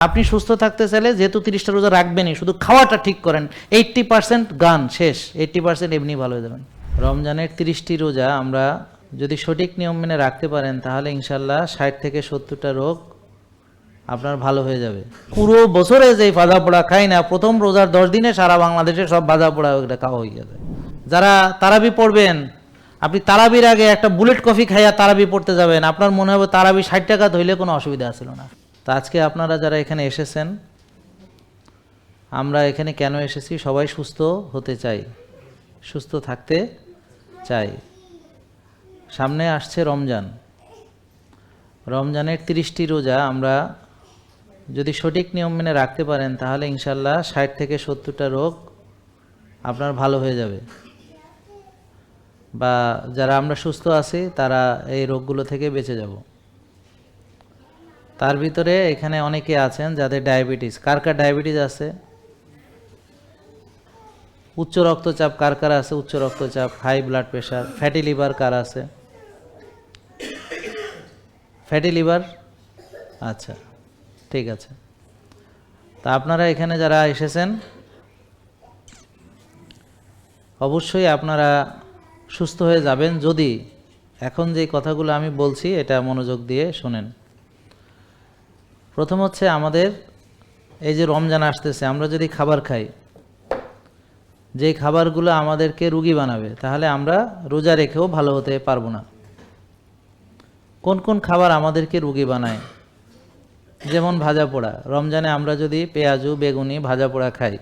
আপনি সুস্থ থাকতে চাইলে যেহেতু 30টা রোজা রাখবেনই, শুধু খাওয়াটা ঠিক করেন, 80% গান শেষ, 80% এমনি ভালো হয়ে যাবেন। রমজানের 30টি রোজা আমরা যদি সঠিক নিয়ম মেনে রাখতে পারেন তাহলে ইনশাল্লাহ 60 থেকে 70টা রোগ আপনার ভালো হয়ে যাবে। পুরো বছরে যে ভাজা পোড়া খাই না, প্রথম রোজার 10 দিনে সারা বাংলাদেশে সব ভাজা পোড়া ওইটা খাওয়া হয়ে যাবে। যারা তারাবি পড়বেন, আপনি তারাবির আগে একটা বুলেট কফি খাইয়া তারাবি পড়তে যাবেন, আপনার মনে হবে তারাবি 60 টাকা ধইলে কোনো অসুবিধা ছিল না। তা আজকে আপনারা যারা এখানে এসেছেন, আমরা এখানে কেন এসেছি? সবাই সুস্থ হতে চাই, সুস্থ থাকতে চাই। সামনে আসছে রমজান। রমজানের 30টি রোজা আমরা যদি সঠিক নিয়ম মেনে রাখতে পারেন তাহলে ইনশাল্লাহ 60 থেকে 70টা রোগ আপনার ভালো হয়ে যাবে, বা যারা আমরা সুস্থ আছি তারা এই রোগগুলো থেকে বেঁচে যাব। তার ভিতরে এখানে অনেকে আছেন যাদের ডায়াবেটিস। কার কার ডায়াবেটিস আছে? উচ্চ রক্তচাপ কার কার আছে? উচ্চ রক্তচাপ, high blood pressure, fatty liver কার আছে? ফ্যাটি লিভার, আচ্ছা ঠিক আছে। তা আপনারা এখানে যারা এসেছেন অবশ্যই আপনারা সুস্থ হয়ে যাবেন যদি এখন যে কথাগুলো আমি বলছি এটা মনোযোগ দিয়ে শোনেন। প্রথম হচ্ছে, আমাদের এই যে রমজান আসতেছে, আমরা যদি খাবার খাই যে খাবারগুলো আমাদেরকে রোগী বানাবে, তাহলে আমরা রোজা রেখেও ভালো হতে পারবো না। কোন কোন খাবার আমাদেরকে রোগী বানায়? যেমন ভাজা পোড়া। রমজানে আমরা যদি পেঁয়াজু বেগুনি ভাজা পোড়া খাই,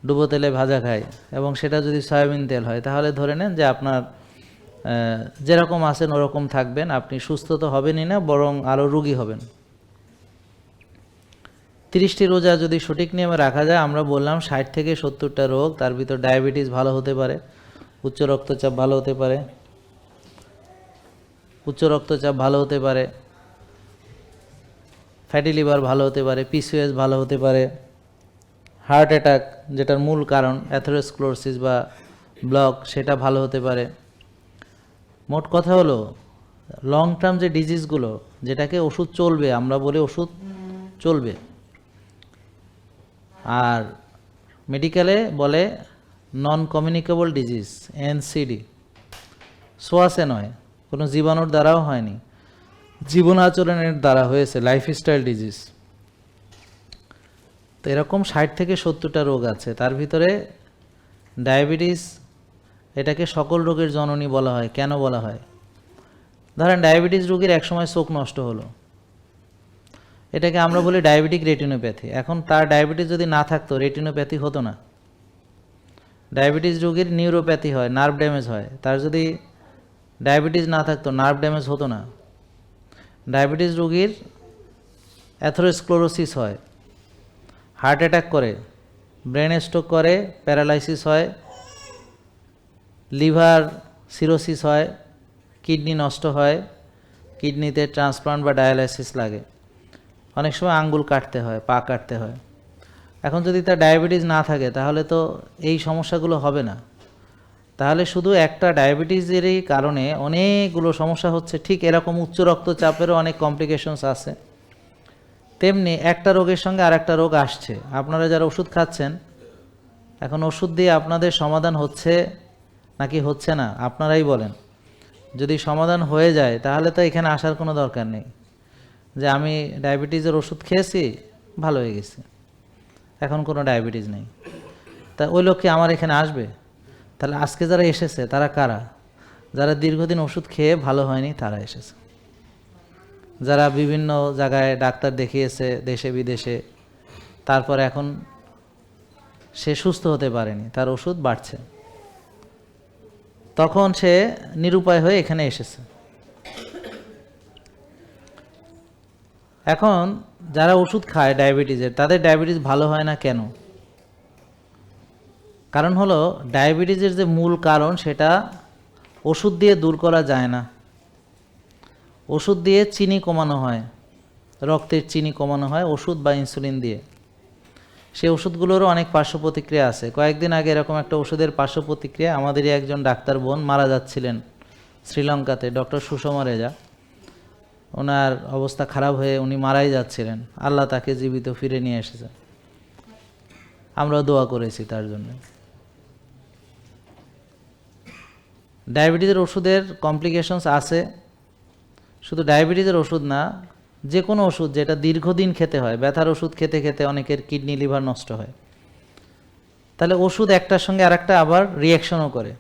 ডুবো তেলে ভাজা খাই, এবং সেটা যদি সয়াবিন তেল হয়, তাহলে ধরে নেন যে আপনার যেরকম আছেন ওরকম থাকবেন, আপনি সুস্থ তো হবেনই না, বরং আরও রোগী হবেন। 30টি রোজা যদি সঠিক নিয়মে রাখা যায়, আমরা বললাম 60 থেকে 70টা রোগ, তার ভিতর ডায়াবেটিস ভালো হতে পারে, উচ্চ রক্তচাপ ভালো হতে পারে, উচ্চ রক্তচাপ ভালো হতে পারে, ফ্যাটি লিভার ভালো হতে পারে, পিসিওএস ভালো হতে পারে, হার্ট অ্যাটাক যেটার মূল কারণ অ্যাথেরোস্ক্লেরোসিস বা ব্লক, সেটা ভালো হতে পারে। মোট কথা হলো, লং টার্ম যে ডিজিজগুলো, যেটাকে ওষুধ চলবে, আমরা বলি ওষুধ চলবে, আর মেডিকেলে বলে নন কমিউনিকেবল ডিজিজ, এনসিডি। সোয়াসে নয়, কোনো জীবাণুর দ্বারাও হয়নি, জীবন আচরণের দ্বারা হয়েছে, লাইফস্টাইল ডিজিজ। তো এরকম 60 থেকে 70টা রোগ আছে। তার ভিতরে ডায়াবেটিস, এটাকে সকল রোগের জননী বলা হয়। কেন বলা হয়? ধরেন ডায়াবেটিস রোগীর একসময় চোখ নষ্ট হলো, এটাকে আমরা বলি ডায়াবেটিক রেটিনোপ্যাথি। এখন তার ডায়াবেটিস যদি না থাকতো, রেটিনোপ্যাথি হতো না। ডায়াবেটিস রোগীর নিউরোপ্যাথি হয়, নার্ভ ড্যামেজ হয়, তার যদি ডায়াবেটিস না থাকতো নার্ভ ড্যামেজ হতো না। ডায়াবেটিস রোগীর অ্যাথেরোস্ক্লেরোসিস হয়, হার্ট অ্যাটাক করে, ব্রেন স্ট্রোক করে, প্যারালাইসিস হয়, লিভার সিরোসিস হয়, কিডনি নষ্ট হয়, কিডনিতে ট্রান্সপ্লান্ট বা ডায়ালাইসিস লাগে, অনেক সময় আঙ্গুল কাটতে হয়, পা কাটতে হয়। এখন যদি তার ডায়াবেটিস না থাকে তাহলে তো এই সমস্যাগুলো হবে না। তাহলে শুধু একটা ডায়াবেটিসেরই কারণে অনেকগুলো সমস্যা হচ্ছে। ঠিক এরকম উচ্চ রক্তচাপেরও অনেক কমপ্লিকেশনস আছে। তেমনি একটা রোগের সঙ্গে আর একটা রোগ আসছে। আপনারা যারা ওষুধ খাচ্ছেন, এখন ওষুধ দিয়ে আপনাদের সমাধান হচ্ছে নাকি হচ্ছে না আপনারাই বলেন। যদি সমাধান হয়ে যায় তাহলে তো এখানে আসার কোনো দরকার নেই, যে আমি ডায়াবেটিসের ওষুধ খেয়েছি ভালো হয়ে গেছে, এখন কোনো ডায়াবেটিস নেই। তা ওই লোক কি আমার এখানে আসবে? তাহলে আজকে যারা এসেছে তারা কারা? যারা দীর্ঘদিন ওষুধ খেয়ে ভালো হয়নি তারা এসেছে, যারা বিভিন্ন জায়গায় ডাক্তার দেখিয়েছে দেশে বিদেশে, তারপর এখন সে সুস্থ হতে পারেনি, তার ওষুধ বাড়ছে, তখন সে নিরুপায় হয়ে এখানে এসেছে। এখন যারা ওষুধ খায় ডায়াবেটিসের, তাদের ডায়াবেটিস ভালো হয় না কেন? কারণ হলো, ডায়াবেটিসের যে মূল কারণ সেটা ওষুধ দিয়ে দূর করা যায় না। ওষুধ দিয়ে চিনি কমানো হয়, রক্তের চিনি কমানো হয় ওষুধ বা ইনসুলিন দিয়ে। সেই ওষুধগুলোরও অনেক পার্শ্ব প্রতিক্রিয়া আছে। কয়েকদিন আগে এরকম একটা ওষুধের পার্শ্ব প্রতিক্রিয়া, আমাদেরই একজন ডাক্তার বোন মারা যাচ্ছিলেন শ্রীলঙ্কাতে, ডক্টর সুষমা রেজা। ওনার অবস্থা খারাপ হয়ে উনি মারাই যাচ্ছিলেন, আল্লাহ তাকে জীবিত ফিরে নিয়ে এসেছেন। আমরাও দোয়া করেছি তার জন্য। ডায়াবেটিসের ওষুধের কমপ্লিকেশনস আছে, শুধু ডায়াবেটিসের ওষুধ না, যে কোনো ওষুধ যেটা দীর্ঘদিন খেতে হয়, ব্যথার ওষুধ খেতে খেতে অনেকের কিডনি লিভার নষ্ট হয়, তাহলে ওষুধ একটার সঙ্গে আরেকটা আবার রিয়াকশনও করে।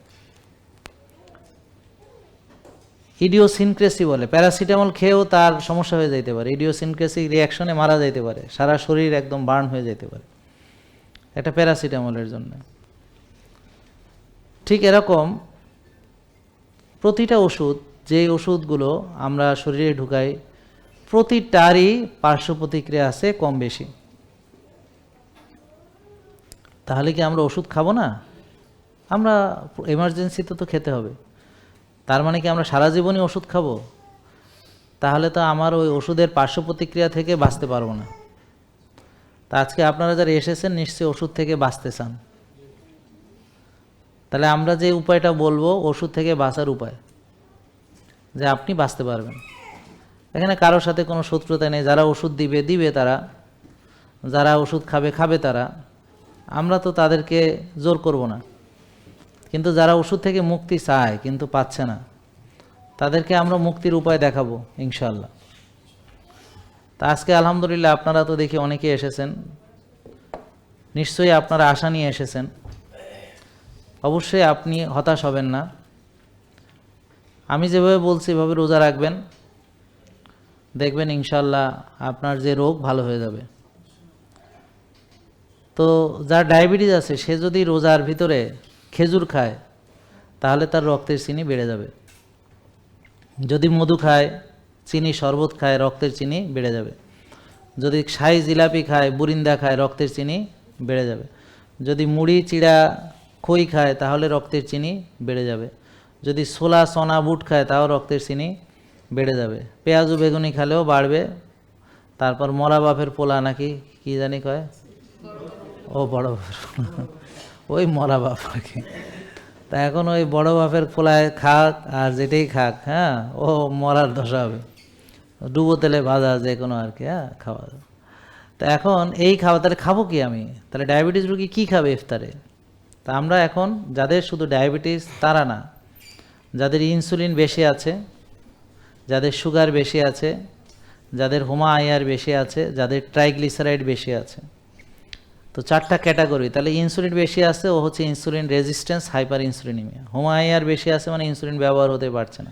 ইডিওসিনক্রেসি বলে, প্যারাসিটামল খেয়েও তার সমস্যা হয়ে যেতে পারে, ইডিওসিনক্রেসি রিয়াকশনে মারা যেতে পারে, সারা শরীর একদম বার্ন হয়ে যেতে পারে এটা প্যারাসিটামলের জন্য। ঠিক এরকম প্রতিটা ওষুধ, যে ওষুধগুলো আমরা শরীরে ঢুকাই, প্রতিটারই পার্শ্ব প্রতিক্রিয়া আছে কম বেশি। তাহলে কি আমরা ওষুধ খাবো না? আমরা এমার্জেন্সিতে তো খেতে হবে। তার মানে কি আমরা সারা জীবনই ওষুধ খাবো? তাহলে তো আমার ওই ওষুধের পার্শ্ব প্রতিক্রিয়া থেকে বাঁচতে পারবো না। তা আজকে আপনারা যারা এসেছেন নিশ্চয়ই ওষুধ থেকে বাঁচতে চান। তাহলে আমরা যে উপায়টা বলবো ওষুধ থেকে বাঁচার উপায়, যে আপনি বাঁচতে পারবেন। এখানে কারোর সাথে কোনো শত্রুতা নেই, যারা ওষুধ দিবে দিবে তারা, যারা ওষুধ খাবে খাবে তারা, আমরা তো তাদেরকে জোর করব না। কিন্তু যারা ওষুধ থেকে মুক্তি চায় কিন্তু পাচ্ছে না, তাদেরকে আমরা মুক্তির উপায় দেখাবো ইনশাআল্লাহ। তা আজকে আলহামদুলিল্লাহ আপনারা তো দেখি অনেকে এসেছেন, নিশ্চয়ই আপনারা আশা নিয়ে এসেছেন। অবশ্যই আপনি হতাশ হবেন না। আমি যেভাবে বলছি এভাবে রোজা রাখবেন, দেখবেন ইনশাআল্লাহ আপনার যে রোগ ভালো হয়ে যাবে। তো যার ডায়াবেটিস আছে সে যদি রোজার ভিতরে খেজুর খায় তাহলে তার রক্তের চিনি বেড়ে যাবে। যদি মধু খায়, চিনি শরবত খায়, রক্তের চিনি বেড়ে যাবে। যদি শাহি জিলাপি খায়, বুরিন্দা খায়, রক্তের চিনি বেড়ে যাবে। যদি মুড়ি চিড়া খই খায় তাহলে রক্তের চিনি বেড়ে যাবে। যদি ছোলা চনা বুট খায় তাও রক্তের চিনি বেড়ে যাবে। পেঁয়াজু বেগুনি খেলেও বাড়বে। তারপর মরা বাপের পোলা নাকি কি জানি কয়, ও বড় বাপের ওই মরা বাপ আর কি। তা এখন ওই বড় বাপের পোলায় খাক আর যেটাই খাক, হ্যাঁ ও মরার দশা হবে। ডুবো তেলে ভাজা যে কোনো আর কি, হ্যাঁ খাওয়া। তা এখন এই খাওয়া, তাহলে খাবো কি আমি? তাহলে ডায়াবেটিস রোগী কী খাবে ইফতারে? তা আমরা এখন যাদের শুধু ডায়াবেটিস তারা না, যাদের ইনসুলিন বেশি আছে, যাদের সুগার বেশি আছে, যাদের হোমা আইআর বেশি আছে, যাদের ট্রাইগ্লিসারাইড বেশি আছে, তো চারটা ক্যাটাগরি। তাহলে ইনসুলিন বেশি আছে ও হচ্ছে ইনসুলিন রেজিস্ট্যান্স হাইপার ইনসুলিনিমিয়া। হোমা আইআর বেশি আছে মানে ইনসুলিন ব্যবহার হতে পারছে না।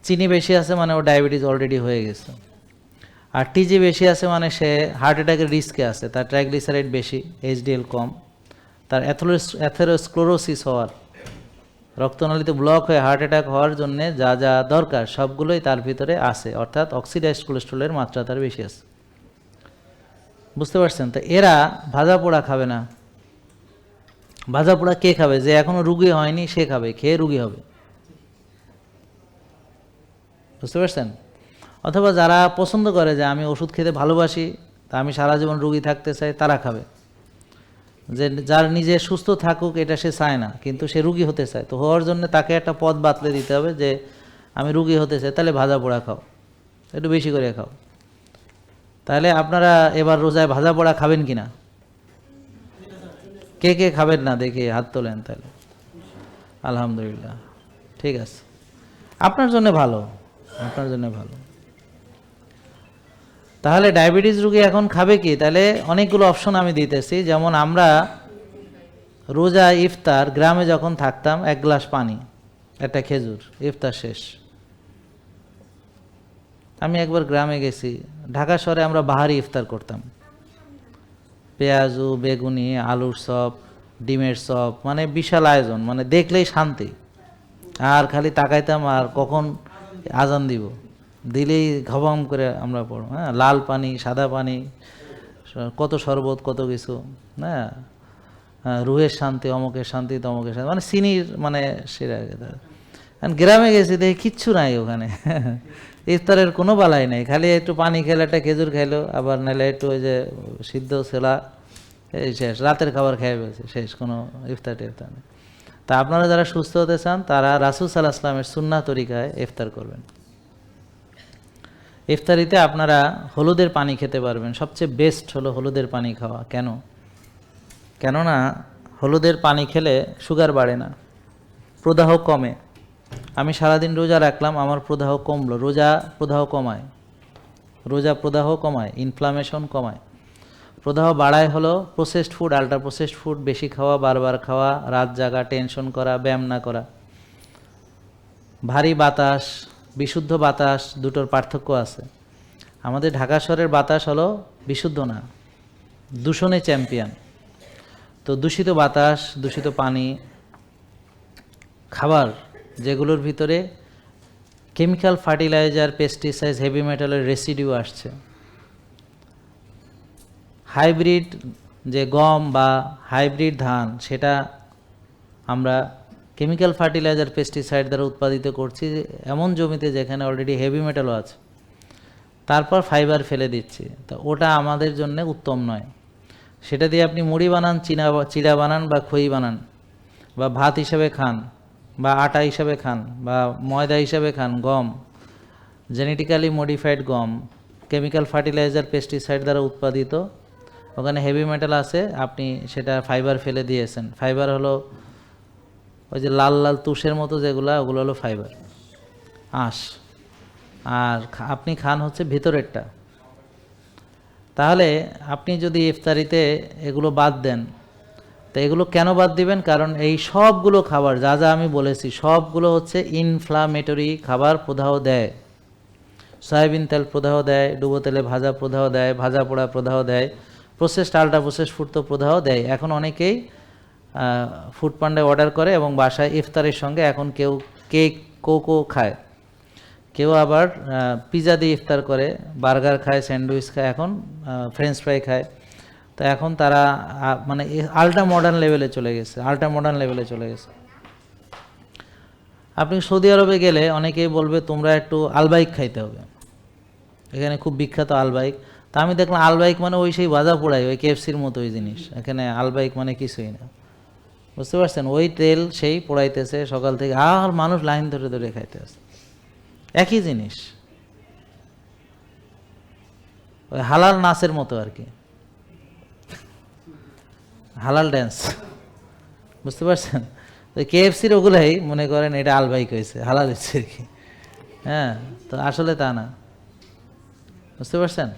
চিনি বেশি আছে মানে ও ডায়াবেটিস অলরেডি হয়ে গেছে। আর টিজি বেশি আছে মানে সে হার্ট অ্যাটাকের রিস্কে আছে, তার ট্রাইগ্লিসারাইড বেশি, এইচডিএল কম, তার অ্যাথেরোস্ক্লেরোসিস হওয়ার, রক্তনালীতে ব্লক হয়ে হার্ট অ্যাটাক হওয়ার জন্য যা যা দরকার সবগুলোই তার ভিতরে আছে, অর্থাৎ অক্সিডাইজড কোলেস্ট্রলের মাত্রা তার বেশি আছে। বুঝতে পারছেন? তো এরা ভাজা পোড়া খাবে না। ভাজা পোড়া কে খাবে? যে এখনো রুগী হয়নি সে খাবে, খেয়ে রুগী হবে। বুঝতে পারছেন? অথবা যারা পছন্দ করে যে আমি ওষুধ খেতে ভালোবাসি, তা আমি সারা জীবন রুগী থাকতে চাই, তারা খাবে। যে যার নিজে সুস্থ থাকুক এটা সে চায় না, কিন্তু সে রুগী হতে চায়, তো হওয়ার জন্য তাকে একটা পথ বাতলে দিতে হবে যে আমি রুগী হতে চাই, তাহলে ভাজা পোড়া খাও, একটু বেশি করে খাও। তাহলে আপনারা এবার রোজায় ভাজা পোড়া খাবেন কি না? কে কে খাবেন না দেখে হাত তোলেন। তাহলে আলহামদুলিল্লাহ, ঠিক আছে, আপনার জন্য ভালো, আপনার জন্য ভালো। তাহলে ডায়াবেটিস রোগী এখন খাবে কি? তাহলে অনেকগুলো অপশন আমি দিতেছি। যেমন আমরা রোজা ইফতার গ্রামে যখন থাকতাম, এক গ্লাস পানি, একটা খেজুর, ইফতার শেষ। আমি একবার গ্রামে গেছি, ঢাকা শহরে আমরা বাহারি ইফতার করতাম, পেঁয়াজু বেগুনি আলুর চপ, ডিমের চপ, মানে বিশাল আয়োজন, মানে দেখলেই শান্তি। আর খালি তাকাইতাম আর কখন আজান দিব, দিলেই ঘবাম করে আমরা পড়ব। হ্যাঁ, লাল পানি কাদা পানি, কত শরবত, কত কিছু, হ্যাঁ, রুহের শান্তি, অমুকের শান্তি, তমুকের শান্তি, মানে চিনির মানে সেরা। গ্রামে গেছি দেখি কিচ্ছু নাই ওখানে, ইফতারের কোনো বালাই নেই, খালি একটু পানি খেলে, একটা খেজুর খাইলো, আবার নাহলে একটু ওই যে সিদ্ধ ছেলা, এই শেষ, রাতের খাবার খেয়ে ফেলছে, শেষ, কোনো ইফতার টিফতার নেই। তা আপনারা যারা সুস্থ হতে চান তারা রাসূল সাল্লাল্লাহু আলাইহি ওয়াসাল্লামের সুন্নাহ তরিকায় ইফতার করবেন। ইফতারিতে আপনারা হলুদের পানি খেতে পারবেন। সবচেয়ে বেস্ট হলো হলুদের পানি খাওয়া। কেন? কেননা হলুদের পানি খেলে সুগার বাড়ে না, প্রদাহ কমে। আমি সারাদিন রোজা রাখলাম, আমার প্রদাহ কমলো। রোজা প্রদাহ কমায়, রোজা প্রদাহ কমায়, ইনফ্লামেশন কমায়। প্রদাহ বাড়ায় হলো processed food, ultra processed food বেশি খাওয়া, বারবার খাওয়া, রাত জাগা, টেনশন করা, ব্যায়াম না করা। ভারী বাতাস, বিশুদ্ধ বাতাস, দুটোর পার্থক্য আছে। আমাদের ঢাকা শহরের বাতাস হলো বিশুদ্ধ না, দূষণে চ্যাম্পিয়ন। তো দূষিত বাতাস, দূষিত পানি, খাবার যেগুলোর ভিতরে কেমিক্যাল ফার্টিলাইজার, পেস্টিসাইড, হেভি মেটালের রেসিডিউ আসছে, হাইব্রিড যে গম বা হাইব্রিড ধান, সেটা আমরা কেমিক্যাল ফার্টিলাইজার, পেস্টিসাইড দ্বারা উৎপাদিত করছি এমন জমিতে যেখানে অলরেডি হেভি মেটালও আছে, তারপর ফাইবার ফেলে দিচ্ছি। তো ওটা আমাদের জন্য উত্তম নয়। সেটা দিয়ে আপনি মুড়ি বানান, চিড়া বানান বা খই বানান, বা ভাত হিসাবে খান, বা আটা হিসাবে খান, বা ময়দা হিসাবে খান, গম জেনেটিক্যালি মডিফাইড গম, কেমিক্যাল ফার্টিলাইজার, পেস্টিসাইড দ্বারা উৎপাদিত, ওখানে হেভি মেটাল আছে, আপনি সেটা ফাইবার ফেলে দিয়েছেন। ফাইবার হলো ওই যে লাল লাল তুষের মতো যেগুলো, ওগুলো হলো ফাইবার, আঁশ। আর আপনি খান হচ্ছে ভিতরেরটা। তাহলে আপনি যদি ইফতারিতে এগুলো বাদ দেন, তো এগুলো কেন বাদ দিবেন? কারণ এই সবগুলো খাবার যা যা আমি বলেছি সবগুলো হচ্ছে ইনফ্লামেটরি খাবার, প্রদাহ দেয়। সয়াবিন তেল প্রদাহ দেয়, ডুবো তেলে ভাজা প্রদাহ দেয়, ভাজা পোড়া প্রদাহ দেয়, প্রসেসড আল্ট্রা প্রসেসড ফুড তো প্রদাহ দেয়। এখন অনেকেই ফুড পান্ডায় অর্ডার করে এবং বাসায় ইফতারের সঙ্গে এখন কেউ কেক, কোকো খায়, কেউ আবার পিৎজা দিয়ে ইফতার করে, বার্গার খায়, স্যান্ডউইচ খায়, এখন ফ্রেঞ্চ ফ্রাই খায়। তো এখন তারা মানে আল্ট্রা মডার্ন লেভেলে চলে গেছে, আল্ট্রা মডার্ন লেভেলে চলে গেছে। আপনি সৌদি আরবে গেলে অনেকেই বলবে তোমরা একটু আলবাইক খাইতে হবে, এখানে খুব বিখ্যাত আলবাইক। তা আমি দেখলাম আলবাইক মানে ওই সেই ভাজা পোড়াই, ওই কেএফসির মতো ওই জিনিস। এখানে আলবাইক মানে কিছুই না, বুঝতে পারছেন? ওই তেল সেই পোড়াইতেছে সকাল থেকে, আর মানুষ লাইন ধরে ধরে খাইতে আসে, একই জিনিস, ওই হালাল নাচের মতো আর কি, হালাল ড্যান্স, বুঝতে পারছেন? ওই কেএফসির ওগুলাই মনে করেন এটা আলবাইক হয়েছে, হালাল হয়েছে আর কি। হ্যাঁ, তো আসলে তা না, বুঝতে পারছেন?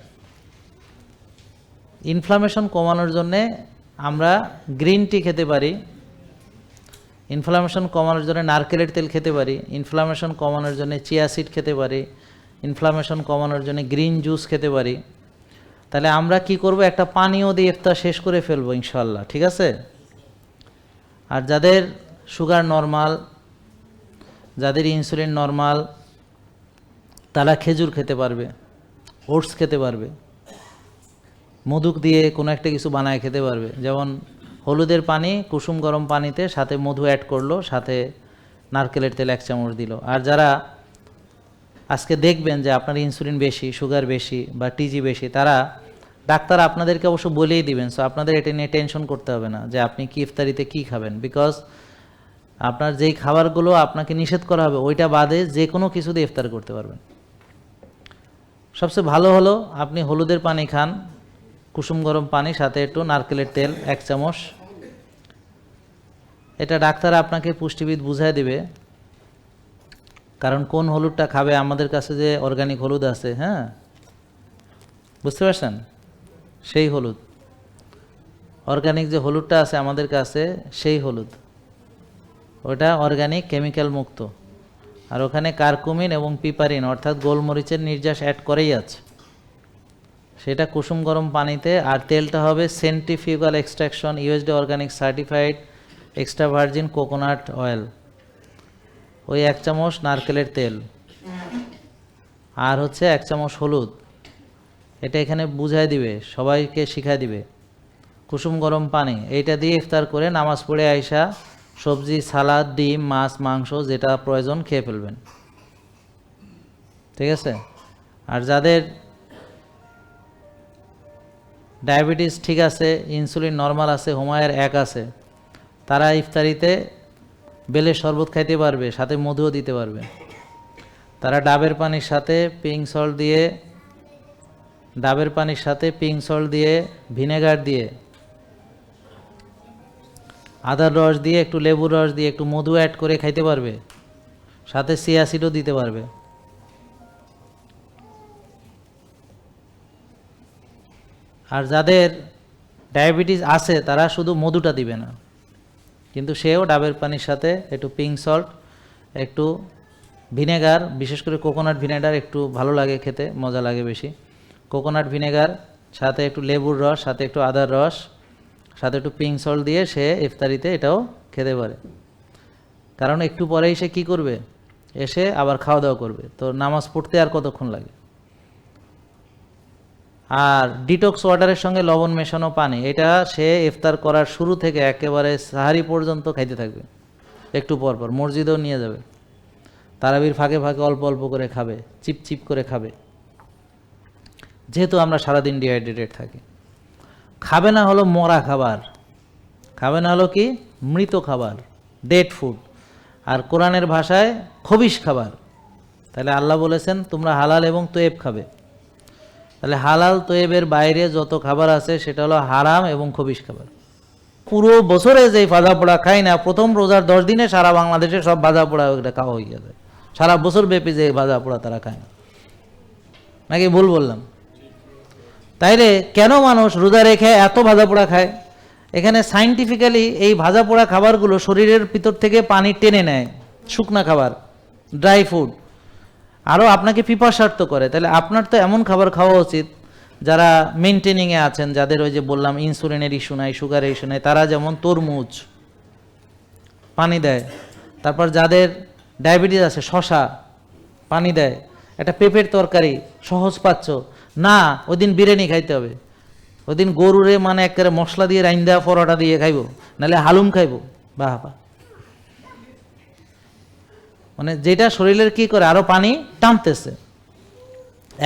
ইনফ্লামেশন কমানোর জন্যে আমরা গ্রিন টি খেতে পারি, ইনফ্লামেশন কমানোর জন্য নারকেলের তেল খেতে পারি, ইনফ্লামেশন কমানোর জন্য চিয়া সিড খেতে পারি, ইনফ্লামেশন কমানোর জন্য গ্রিন জুস খেতে পারি। তাহলে আমরা কি করব? একটা পানীয় দিয়ে ইফতার শেষ করে ফেলবো ইনশাল্লাহ, ঠিক আছে? আর যাদের সুগার নর্মাল, যাদের ইনসুলিন নর্মাল, তারা খেজুর খেতে পারবে, ওটস খেতে পারবে, মধু দিয়ে কোনো একটা কিছু বানায় খেতে পারবে। যেমন হলুদের পানি কুসুম গরম পানিতে সাথে মধু অ্যাড করলো, সাথে নারকেলের তেল 1 চামচ দিল। আর যারা আজকে দেখবেন যে আপনার ইনসুলিন বেশি, সুগার বেশি বা টিজি বেশি, তারা ডাক্তার আপনাদেরকে অবশ্য বলেই দিবেন, সো আপনাদের এটা নিয়ে টেনশন করতে হবে না যে আপনি কি ইফতারিতে কি খাবেন, বিকজ আপনার যেই খাবারগুলো আপনাকে নিষেধ করা হবে ওইটা বাদে যে কোনো কিছু দিয়ে ইফতার করতে পারবেন। সবচেয়ে ভালো হলো আপনি হলুদের পানি খান, কুসুম গরম পানি, সাথে একটু নারকেলের তেল 1 চামচ। এটা ডাক্তার আপনাকে পুষ্টিবিদ বুঝায় দিবে, কারণ কোন হলুদটা খাবে। আমাদের কাছে যে অর্গানিক হলুদ আছে, হ্যাঁ, বুঝতে পারছেন? সেই হলুদ, অর্গানিক যে হলুদটা আছে আমাদের কাছে, সেই হলুদ, ওটা অর্গানিক, কেমিক্যাল মুক্ত। আর ওখানে কারকুমিন এবং পিপারিন অর্থাৎ গোলমরিচের নির্যাস অ্যাড করেই আছে। সেটা কুসুম গরম পানিতে, আর তেলটা হবে centrifugal extraction USD organic certified extra virgin coconut oil. ওই 1 চামচ নারকেলের তেল আর হচ্ছে 1 চামচ হলুদ, এটা এখানে বুঝাই দিবে, সবাইকে শিখাই দিবে। কুসুম গরম পানি, এইটা দিয়ে ইফতার করে নামাজ পড়ে আইসা সবজি, সালাদ, ডিম, মাছ, মাংস যেটা প্রয়োজন খেয়ে ফেলবেন, ঠিক আছে? আর যাদের ডায়াবেটিস ঠিক আছে, ইনসুলিন নর্মাল আছে, হোমায়ের 1 আছে, তারা ইফতারিতে বেলের শরবত খাইতে পারবে, সাথে মধুও দিতে পারবে। তারা ডাবের পানির সাথে পিঙ্ক সল্ট দিয়ে ভিনেগার দিয়ে আদার রস দিয়ে একটু লেবুর রস দিয়ে একটু মধু অ্যাড করে খাইতে পারবে, সাথে চিয়া সিডও দিতে পারবে। আর যাদের ডায়াবেটিস আছে তারা শুধু মধুটা দিবে না, কিন্তু সেও ডাবের পানির সাথে একটু পিঙ্ক সল্ট, একটু ভিনেগার, বিশেষ করে কোকোনাট ভিনেগার একটু ভালো লাগে খেতে, মজা লাগে বেশি। কোকোনাট ভিনেগার সাথে একটু লেবুর রস, সাথে একটু আদার রস, সাথে একটু পিঙ্ক সল্ট দিয়ে সে ইফতারিতে এটাও খেতে পারে। কারণ একটু পরেই সে কী করবে, এসে আবার খাওয়া দাওয়া করবে, তো নামাজ পড়তে আর কতক্ষণ লাগে। আর ডিটক্স ওয়াটারের সঙ্গে লবণ মেশানো পানি, এটা সে ইফতার করার শুরু থেকে একেবারে সাহারি পর্যন্ত খাইতে থাকবে, একটু পর পর মসজিদেও নিয়ে যাবে, তারাবির ফাঁকে ফাঁকে অল্প অল্প করে খাবে, চিপ চিপ করে খাবে, যেহেতু আমরা সারাদিন ডিহাইড্রেটেড থাকি। খাবে না হলো মরা খাবার, খাবে না হলো কি মৃত খাবার, ডেড ফুড, আর কোরআনের ভাষায় খবিশ খাবার। তাহলে আল্লাহ বলেছেন তোমরা হালাল এবং তয়েব খাবে। তাহলে হালাল তয়েবের বাইরে যত খাবার আছে সেটা হলো হারাম এবং খবিশ খাবার। পুরো বছরে যে ভাজা পোড়া খাই না, প্রথম রোজার 10 দিনে সারা বাংলাদেশে সব ভাজা পোড়া ওইটা খাওয়া হয়ে যায়। সারা বছর ব্যাপী যে ভাজা পোড়া তারা খায় না, নাকি ভুল বললাম? তাইলে কেন মানুষ রোজা রেখে এত ভাজা পোড়া খায়? এখানে সাইন্টিফিক্যালি এই ভাজা পোড়া খাবারগুলো শরীরের ভিতর থেকে পানি টেনে নেয়, শুকনা খাবার, ড্রাই ফুড, আরও আপনাকে পিপাসার্থ করে। তাহলে আপনার তো এমন খাবার খাওয়া উচিত যারা মেনটেনিংয়ে আছেন, যাদের ওই যে বললাম ইনসুলিনের ইস্যু নাই, সুগারের ইস্যু নাই, তারা যেমন তরমুজ পানি দেয়। তারপর যাদের ডায়াবেটিস আছে শশা পানি দেয়। একটা পেঁপের তরকারি সহজ পাচ্ছ না, ওই দিন বিরিয়ানি খাইতে হবে, ওই দিন গরুরে মানে একেবারে মশলা দিয়ে রাইন্দা পরোটা দিয়ে খাইব, নাহলে হালুম খাইব। বাহ বাহ, মানে যেটা শরীরের কি করে আরো পানি টানতেছে।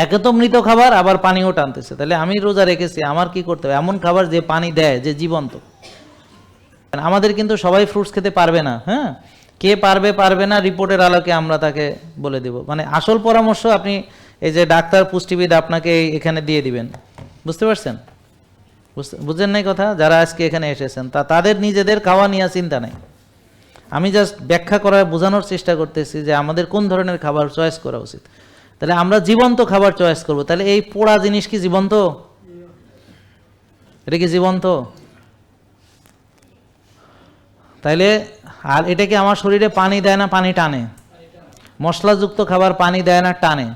একে তো মৃত খাবার, আবার পানিও টানতেছে। তাহলে আমি রোজা রেখেছি, আমার কি করতে হবে? এমন খাবার যে পানি দেয়, যে জীবন্ত। আমাদের কিন্তু সবাই ফ্রুটস খেতে পারবে না, হ্যাঁ, কে পারবে পারবে না রিপোর্টের আলোকে আমরা তাকে বলে দেব। মানে আসল পরামর্শ আপনি এই যে ডাক্তার পুষ্টিবিদ আপনাকে এখানে দিয়ে দিবেন, বুঝতে পারছেন? বুঝছেন নাই কথা? যারা আজকে এখানে এসেছেন তাদের নিজেদের খাওয়া নিয়ে চিন্তা নেই। আমি জাস্ট ব্যাখ্যা করার বোঝানোর চেষ্টা করতেছি যে আমাদের কোন ধরনের খাবার চয়েস করা উচিত। তাহলে আমরা জীবন্ত খাবার চয়েস করব। তাহলে এই পোড়া জিনিস কি জীবন্ত? এটা কি জীবন্ত? তাইলে আর এটা কি আমার শরীরে পানি দেয় না পানি টানে? মশলাযুক্ত খাবার পানি দেয় না টানে?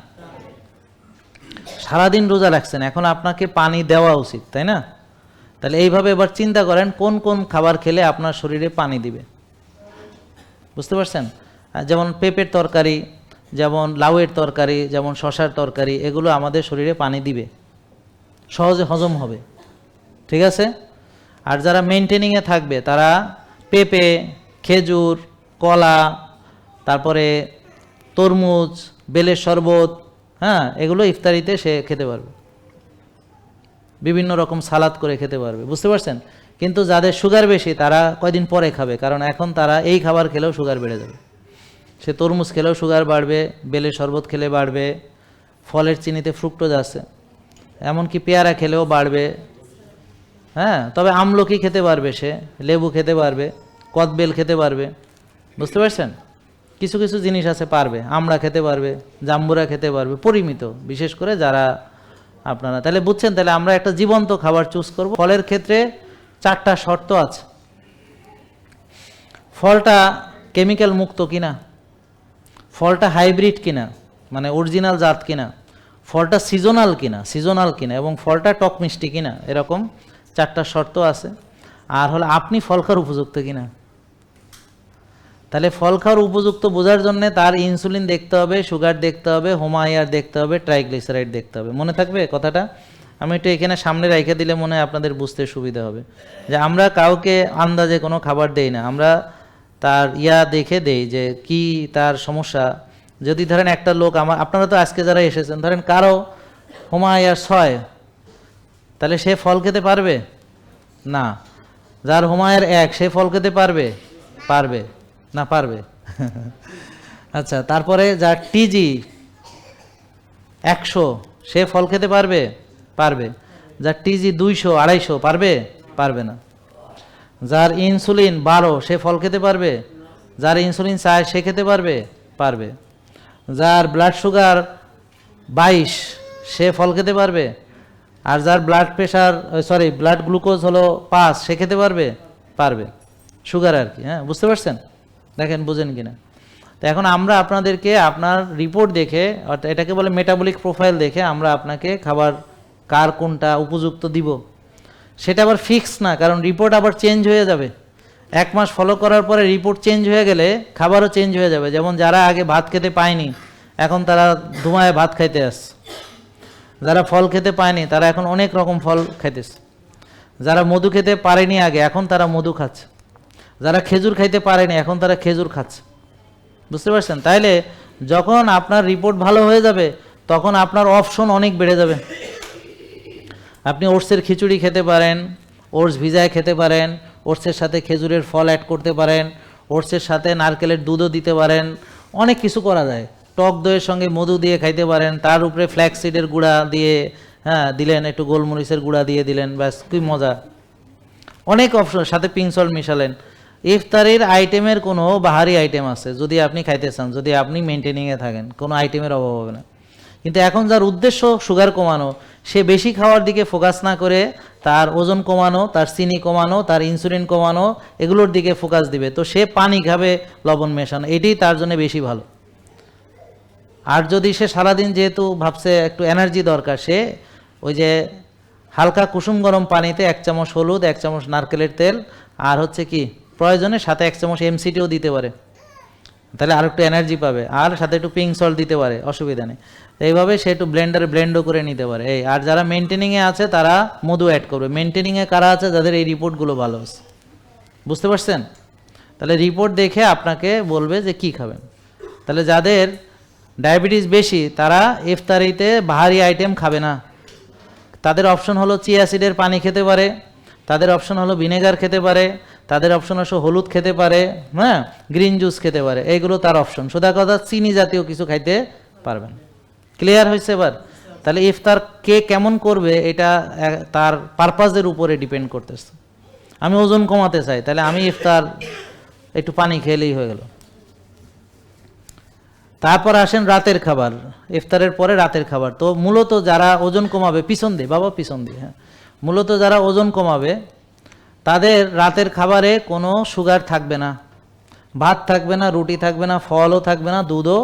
সারাদিন রোজা রাখছেন, এখন আপনাকে পানি দেওয়া উচিত, তাই না? তাহলে এইভাবে এবার চিন্তা করেন কোন কোন খাবার খেলে আপনার শরীরে পানি দিবে। বুঝতে পারছেন? যেমন পেঁপের তরকারি, যেমন লাউয়ের তরকারি, যেমন শশার তরকারি, এগুলো আমাদের শরীরে পানি দিবে, সহজে হজম হবে, ঠিক আছে? আর যারা মেনটেনিংয়ে থাকবে তারা পেঁপে, খেজুর, কলা, তারপরে তরমুজ, বেলের শরবত, হ্যাঁ, এগুলো ইফতারিতে সে খেতে পারবে, বিভিন্ন রকম সালাদ করে খেতে পারবে। বুঝতে পারছেন? কিন্তু যাদের সুগার বেশি তারা কয়দিন পরে খাবে, কারণ এখন তারা এই খাবার খেলেও সুগার বেড়ে যাবে। সে তরমুজ খেলেও সুগার বাড়বে, বেলের শরবত খেলে বাড়বে, ফলের চিনিতে ফ্রুক্টোজ আছে, এমনকি পেয়ারা খেলেও বাড়বে, হ্যাঁ। তবে আমলকি খেতে পারবে, সে লেবু খেতে পারবে, কদবেল খেতে পারবে। বুঝতে পারছেন? কিছু কিছু জিনিস আছে পারবে, আমড়া খেতে পারবে, জাম্বুরা খেতে পারবে, পরিমিত, বিশেষ করে যারা আপনারা। তাহলে বুঝছেন? তাহলে আমরা একটা জীবন্ত খাবার চুজ করব। ফলের ক্ষেত্রে 4টা শর্ত আছে। ফলটা কেমিক্যাল মুক্ত কিনা, ফলটা হাইব্রিড কিনা, মানে অরিজিনাল জাত কিনা, ফলটা সিজনাল কিনা এবং ফলটা টক মিষ্টি কিনা, এরকম 4টা শর্ত আছে। আর হলো আপনি ফল খাওয়ার উপযুক্ত কিনা। তাহলে ফল খাওয়ার উপযুক্ত বোঝার জন্য তার ইনসুলিন দেখতে হবে, সুগার দেখতে হবে, হোমায়ার দেখতে হবে, ট্রাইগ্লিসারাইড দেখতে হবে। মনে থাকবে কথাটা? আমি একটু এখানে সামনে রেখে দিলে মনে হয় আপনাদের বুঝতে সুবিধা হবে যে আমরা কাউকে আন্দাজে কোনো খাবার দেই না, আমরা তার দেখে দেই যে কি তার সমস্যা। যদি ধরেন একটা লোক, আপনারা তো আজকে যারা এসেছেন, ধরেন কারো হোমায়ার 6, তাহলে সে ফল খেতে পারবে না। যার হোমায়ার 1 সে ফল খেতে পারবে? পারবে না? পারবে? আচ্ছা, তারপরে যার টিজি 100 সে ফল খেতে পারবে? পারবে। যার টিজি 200 250 পারবে? পারবে না। যার ইনসুলিন 12 সে ফল খেতে পারবে? যার ইনসুলিন 4 সে খেতে পারবে? পারবে। যার ব্লাড সুগার 22 সে ফল খেতে পারবে? আর যার ব্লাড প্রেশার ব্লাড গ্লুকোজ হলো 5 সে খেতে পারবে? পারবে। সুগার আর কি, হ্যাঁ, বুঝতে পারছেন? দেখেন বুঝেন কিনা। তো এখন আমরা আপনাদেরকে আপনার রিপোর্ট দেখে, অর্থাৎ এটাকে বলে মেটাবলিক প্রোফাইল দেখে আমরা আপনাকে খাবার কার কোনটা উপযুক্ত দিব। সেটা আবার ফিক্স না, কারণ রিপোর্ট আবার চেঞ্জ হয়ে যাবে। 1 মাস ফলো করার পরে রিপোর্ট চেঞ্জ হয়ে গেলে খাবারও চেঞ্জ হয়ে যাবে। যেমন যারা আগে ভাত খেতে পায়নি এখন তারা ধুমায় ভাত খাইতে আসছে, যারা ফল খেতে পায়নি তারা এখন অনেক রকম ফল খাইতেছে, যারা মধু খেতে পারেনি আগে এখন তারা মধু খাচ্ছে, যারা খেজুর খাইতে পারেনি এখন তারা খেজুর খাচ্ছে। বুঝতে পারছেন? তাইলে যখন আপনার রিপোর্ট ভালো হয়ে যাবে তখন আপনার অপশন অনেক বেড়ে যাবে। আপনি ওটসের খিচুড়ি খেতে পারেন, ওটস ভিজায় খেতে পারেন, ওটসের সাথে খেজুরের ফল অ্যাড করতে পারেন, ওটসের সাথে নারকেলের দুধও দিতে পারেন, অনেক কিছু করা যায়। টক দইয়ের সঙ্গে মধু দিয়ে খাইতে পারেন, তার উপরে ফ্ল্যাক্সিডের গুঁড়া দিয়ে দিলেন, একটু গোলমরিচের গুঁড়া দিয়ে দিলেন, ব্যাস কি মজা। অনেক অপশন, সাথে পিঙ্ক সল্ট মিশালেন। ইফতারির আইটেমের কোনো বাহারি আইটেম আছে যদি আপনি খাইতে চান, যদি আপনি মেনটেনিংয়ে থাকেন, কোনো আইটেমের অভাব হবে না। কিন্তু এখন যার উদ্দেশ্য সুগার কমানো, সে বেশি খাওয়ার দিকে ফোকাস না করে তার ওজন কমানো, তার চিনি কমানো, তার ইনসুলিন কমানো, এগুলোর দিকে ফোকাস দিবে। তো সে পানি খাবে লবণ মেশানো, এটাই তার জন্য বেশি ভালো। আর যদি সে সারাদিন যেহেতু ভাবছে একটু এনার্জি দরকার, সে ওই যে হালকা কুসুম গরম পানিতে 1 চামচ হলুদ, 1 চামচ নারকেলের তেল, আর হচ্ছে কি প্রয়োজনে সাথে 1 চামচ এমসিটিও দিতে পারে, তাহলে আর একটু এনার্জি পাবে। আর সাথে একটু পিঙ্ক সল্ট দিতে পারে, অসুবিধা নেই। এইভাবে সে একটু ব্লেন্ডও করে নিতে পারে। আর যারা মেনটেনিংয়ে আছে তারা মধু অ্যাড করবে। মেনটেনিংয়ে কারা আছে? যাদের এই রিপোর্টগুলো ভালো আছে। বুঝতে পারছেন? তাহলে রিপোর্ট দেখে আপনাকে বলবে যে কি খাবেন। তাহলে যাদের ডায়াবেটিস বেশি তারা ইফতারিতে বাহারি আইটেম খাবে না। তাদের অপশন হলো চিয়া সিডের পানি খেতে পারে, তাদের অপশন হলো ভিনেগার খেতে পারে, তাদের অপশন হলো হলুদ খেতে পারে, হ্যাঁ, গ্রিন জুস খেতে পারে, এইগুলো তার অপশন। সোজা কথা, চিনি জাতীয় কিছু খাইতে পারবেন। ক্লিয়ার হয়েছে এবার? তাহলে ইফতার কে কেমন করবে এটা তার পারপাসের উপরে ডিপেন্ড করতেছে। আমি ওজন কমাতে চাই, তাহলে আমি ইফতার একটু পানি খেলেই হয়ে গেল। তারপর আসেন রাতের খাবার, ইফতারের পরে রাতের খাবার। তো মূলত যারা ওজন কমাবে, পিছন দিয়ে বাবা, পিছন দিয়ে, হ্যাঁ, মূলত যারা ওজন কমাবে তাদের রাতের খাবারে কোনো সুগার থাকবে না, ভাত থাকবে না, রুটি থাকবে না, ফলও থাকবে না, দুধও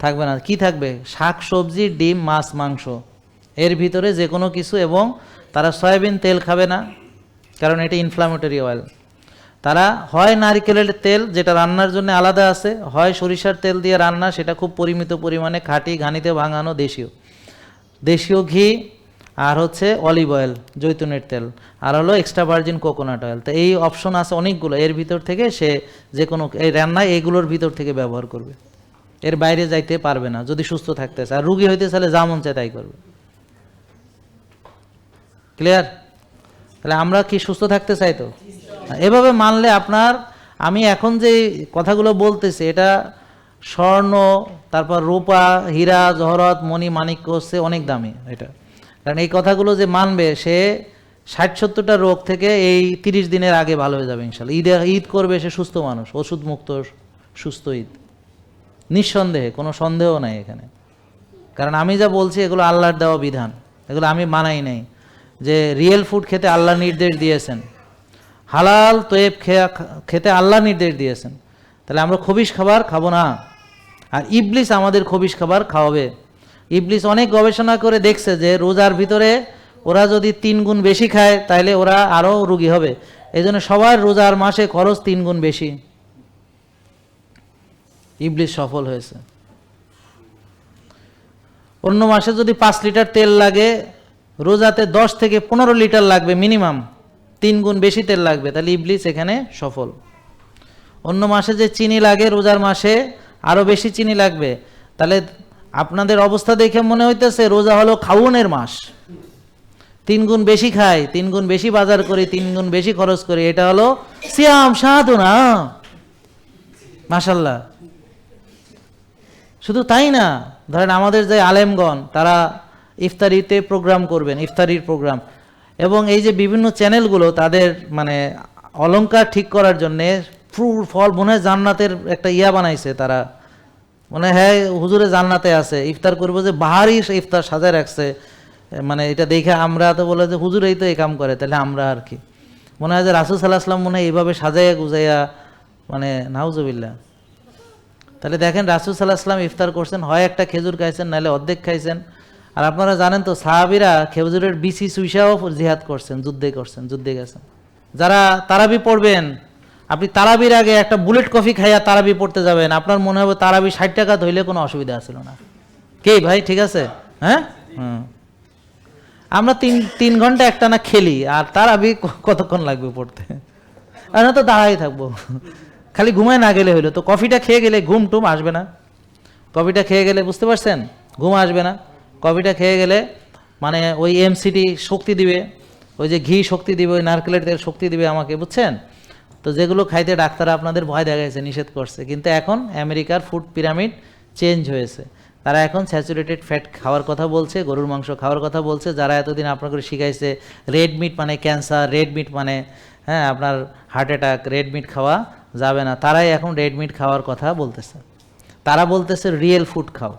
থাকবে না। কি থাকবে? শাক সবজি, ডিম, মাছ, মাংস, এর ভিতরে যে কোনো কিছু। এবং তারা সয়াবিন তেল খাবে না, কারণ এটা ইনফ্লামেটরি অয়েল। তারা হয় নারকেলের তেল, যেটা রান্নার জন্য আলাদা আছে, হয় সরিষার তেল দিয়ে রান্না, সেটা খুব পরিমিত পরিমাণে, খাঁটি ঘানিতে ভাঙানো দেশীয় ঘি, আর হচ্ছে অলিভ অয়েল, জৈতুনের তেল, আর হলো এক্সট্রা ভার্জিন কোকোনাট অয়েল। তো এই অপশন আছে অনেকগুলো, এর ভিতর থেকে সে যে কোনো এই রান্নায় এইগুলোর ভিতর থেকে ব্যবহার করবে, এর বাইরে যাইতে পারবে না যদি সুস্থ থাকতে চায়। আর রুগী হইতে চাইলে যা মন চায় তাই করবে। ক্লিয়ার? তাহলে আমরা কি সুস্থ থাকতে চাই? তো এভাবে মানলে আপনার, আমি এখন যে কথাগুলো বলতেছি এটা স্বর্ণ, তারপর রূপা, হীরা, জহরত, মণি, মাণিক্য হচ্ছে অনেক দামি এটা। কারণ এই কথাগুলো যে মানবে সে 60-70টা রোগ থেকে এই 30 দিনের আগে ভালো হয়ে যাবে ইনশাল্লাহ। ঈদ করবে সে সুস্থ মানুষ, ওষুধ মুক্ত সুস্থ ঈদ, নিঃসন্দেহে, কোনো সন্দেহ নাই এখানে। কারণ আমি যা বলছি এগুলো আল্লাহর দেওয়া বিধান, এগুলো আমি মানাই নাই। যে রিয়েল ফুড খেতে আল্লাহ নির্দেশ দিয়েছেন, হালাল তয়েব খেতে আল্লাহ নির্দেশ দিয়েছেন, তাহলে আমরা খবিশ খাবার খাবো না। আর ইবলিস আমাদের খবিশ খাবার খাওয়াবে। ইবলিস অনেক গবেষণা করে দেখছে যে রোজার ভিতরে ওরা যদি 3 গুণ বেশি খায় তাহলে ওরা আরও রোগী হবে। এই জন্য সবার রোজার মাসে খরচ 3 গুণ বেশি। ইবলিস সফল হয়েছে। অন্য মাসে যদি 5 লিটার তেল লাগে, রোজাতে 10 থেকে 15 লিটার লাগবে মিনিমাম, 3 গুণ বেশি তেল লাগবে, তাহলে ইবলিস এখানে সফল। অন্য মাসে যে চিনি লাগে রোজার মাসে আরো বেশি চিনি লাগবে, তাহলে আপনাদের অবস্থা দেখে মনে হইতেছে রোজা হলো খাওনের মাস। 3 গুণ বেশি খাই, 3 গুণ বেশি বাজার করি, 3 গুণ বেশি খরচ করি, এটা হলো সিয়াম সাধনা। মাশাআল্লাহ, শুধু তাই না, ধরেন আমাদের যে আলেমগণ তারা ইফতারিতে প্রোগ্রাম করবেন, ইফতারির প্রোগ্রাম, এবং এই যে বিভিন্ন চ্যানেলগুলো তাদের মানে অলংকার ঠিক করার জন্যে ফল মনে হয় জান্নাতের একটা ইয়া বানাইছে তারা, মনে হয় হ্যাঁ হুজুরে জান্নাতে আছে, ইফতার করবো যে বাহারি ইফতার সাজায় রাখছে, মানে এটা দেখে আমরা তো বলে যে হুজুর এই তো এই কাম করে, তাহলে আমরা আর কি, মনে হয় যে রাসূল সাল্লাল্লাহু আলাইহি ওয়াসাল্লাম মনে হয় এইভাবে সাজাইয়া গুজাইয়া, মানে নাউজুবিল্লাহ। তাহলে দেখেন রাসূল সাল্লাল্লাহু আলাইহি ওয়াসাল্লাম ইফতার করছেন, হয় একটা খেজুর খাইছেন নাহলে অর্ধেক খাইছেন। আর আপনারা জানেন তো সাহাবীরা খেজুরের বিচি চুইসাও জিহাদ করছেন, যুদ্ধে গেছেন। যারা তারাবি পড়বেন, আপনি তারাবির আগে একটা বুলেট কফি খাইয়া তারাবি পড়তে যাবেন, আপনার মনে হবে তারাবি 60 টাকা ধইলে কোনো অসুবিধা ছিল না। কে ভাই ঠিক আছে? হ্যাঁ, আমরা 3 ঘন্টা একটানা খেলি, আর তারাবি কতক্ষণ লাগবে পড়তে? আর তো দাঁড়াই থাকবো, খালি ঘুমায় না গেলে হইলো। তো কফিটা খেয়ে গেলে ঘুম টুম আসবে না, কফিটা খেয়ে গেলে, বুঝতে পারছেন, ঘুম আসবে না। কফিটা খেয়ে গেলে মানে ওই এমসিটি শক্তি দিবে, ওই যে ঘি শক্তি দিবে, ওই নারকেলের তেল শক্তি দিবে আমাকে, বুঝছেন তো? যেগুলো খাইতে ডাক্তার আপনাদের ভয় দেখাইছে, নিষেধ করছে, কিন্তু এখন আমেরিকার ফুড পিরামিড চেঞ্জ হয়েছে। তারা এখন স্যাচুরেটেড ফ্যাট খাওয়ার কথা বলছে, গরুর মাংস খাওয়ার কথা বলছে। যারা এতদিন আপনাকে শিখাইছে রেড মিট মানে ক্যান্সার, রেড মিট মানে হ্যাঁ আপনার হার্ট অ্যাটাক, রেড মিট খাওয়া যাবে না, তারাই এখন রেড মিট খাওয়ার কথা বলতেছে। তারা বলতেছে রিয়েল ফুড খাও।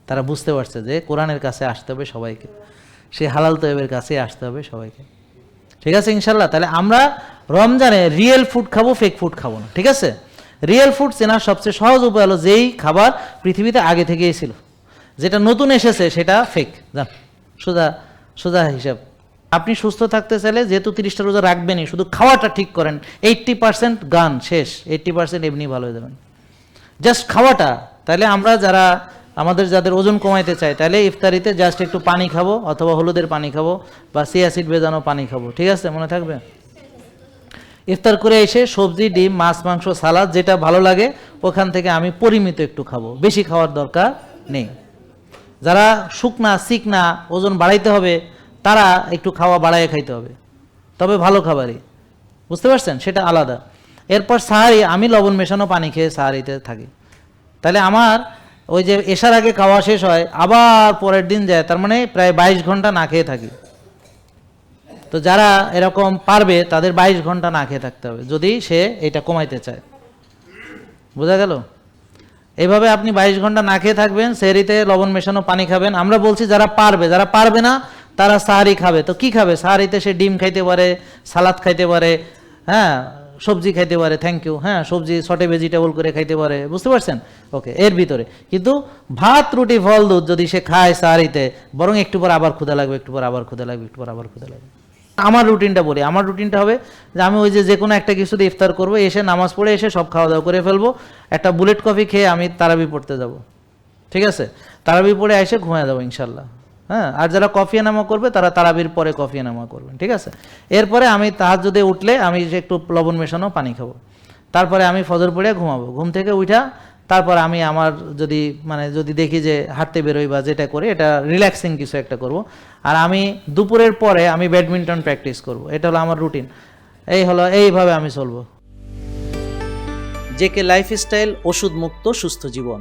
তারা বুঝতে পারছে যে কোরআনের কাছে আসতে হবে সবাইকে, সেই হালাল তৈবের কাছে আসতে হবে সবাইকে। ঠিক আছে ইনশাল্লাহ? তাহলে আমরা রমজানে রিয়েল ফুড খাবো, ফেক ফুড খাবো না, ঠিক আছে? রিয়েল ফুড চেনার সবচেয়ে সহজ উপায় হলো যেই খাবার পৃথিবীতে আগে থেকেই ছিল, যেটা নতুন এসেছে সেটা ফেক। জান, সোজা সোজা হিসাব। আপনি সুস্থ থাকতে চাইলে যেহেতু 30টা রোজা রাখবেনই, শুধু খাওয়াটা ঠিক করেন, 80% গান শেষ, 80% এমনি ভালো হয়ে যাবেন, জাস্ট খাওয়াটা। তাহলে আমরা যাদের ওজন কমাইতে চাই, তাহলে ইফতারিতে জাস্ট একটু পানি খাবো, অথবা হলুদের পানি খাবো, বা চিয়া সিড ভেজানো পানি খাবো, ঠিক আছে? মনে থাকবে। ইফতার করে এসে সবজি, ডিম, মাছ, মাংস, সালাদ যেটা ভালো লাগে ওখান থেকে আমি পরিমিত একটু খাবো, বেশি খাওয়ার দরকার নেই। যারা শুকনা সিকনা ওজন বাড়াইতে হবে তারা একটু খাওয়া বাড়াইয়ে খাইতে হবে, তবে ভালো খাবারই, বুঝতে পারছেন, সেটা আলাদা। এরপর সাহারি, আমি লবণ মেশানো পানি খেয়ে সাহারিতে থাকি। তাহলে আমার ওই যে এশার আগে খাওয়া শেষ হয়, আবার পরের দিন যায়, তার মানে প্রায় 22 ঘন্টা না খেয়ে থাকি। তো যারা এরকম পারবে তাদের 22 ঘন্টা না খেয়ে থাকতে হবে, যদি সে এটা কমাইতে চায়। বোঝা গেল? এইভাবে আপনি 22 ঘন্টা না খেয়ে থাকবেন, সেহরিতে লবণ মেশানো পানি খাবেন। আমরা বলছি যারা পারবে, যারা পারবে না তারা সাহারি খাবে। তো কি খাবে? সাহারিতে সে ডিম খাইতে পারে, সালাদ খাইতে পারে, হ্যাঁ সবজি খাইতে পারে, থ্যাংক ইউ, হ্যাঁ সবজি সটে ভেজিটেবল করে খাইতে পারে, বুঝতে পারছেন? ওকে, এর ভিতরে কিন্তু ভাত, রুটি, ফল, দুধ যদি সে খায় সাহারিতে, বরং একটু পর আবার ক্ষুধা লাগবে, একটু পর আবার ক্ষুধা লাগবে, একটু পর আবার ক্ষুধা লাগবে। আমার রুটিনটা বলি, আমার রুটিনটা হবে যে আমি ওই যে কোনো একটা কিছু দিয়ে ইফতার করবো, এসে নামাজ পড়ে এসে সব খাওয়া দাওয়া করে ফেলবো, একটা বুলেট কফি খেয়ে আমি তারাবি পড়তে যাব, ঠিক আছে? তারাবি পড়ে এসে ঘুমিয়ে যাবো ইনশাল্লাহ। হ্যাঁ, আর যারা কফিয়া নামা করবে তারা তারাবির পরে কফিয়া নামা করবেন, ঠিক আছে? এরপরে আমি তাহাজ্জুদে উঠলে আমি একটু লবণ মেশানো পানি খাবো, তারপরে আমি ফজর পড়ে ঘুমাবো। ঘুম থেকে উঠা তারপর আমি আমার যদি দেখি যে হাঁটতে বেরোই বা যেটা করি, এটা রিল্যাক্সিং কিছু একটা করব। আর আমি দুপুরের পরে আমি ব্যাডমিন্টন প্র্যাকটিস করব। এটা হলো আমার রুটিন, এইভাবে আমি চলবো। জেকে লাইফস্টাইল, ওষুধ মুক্ত সুস্থ জীবন।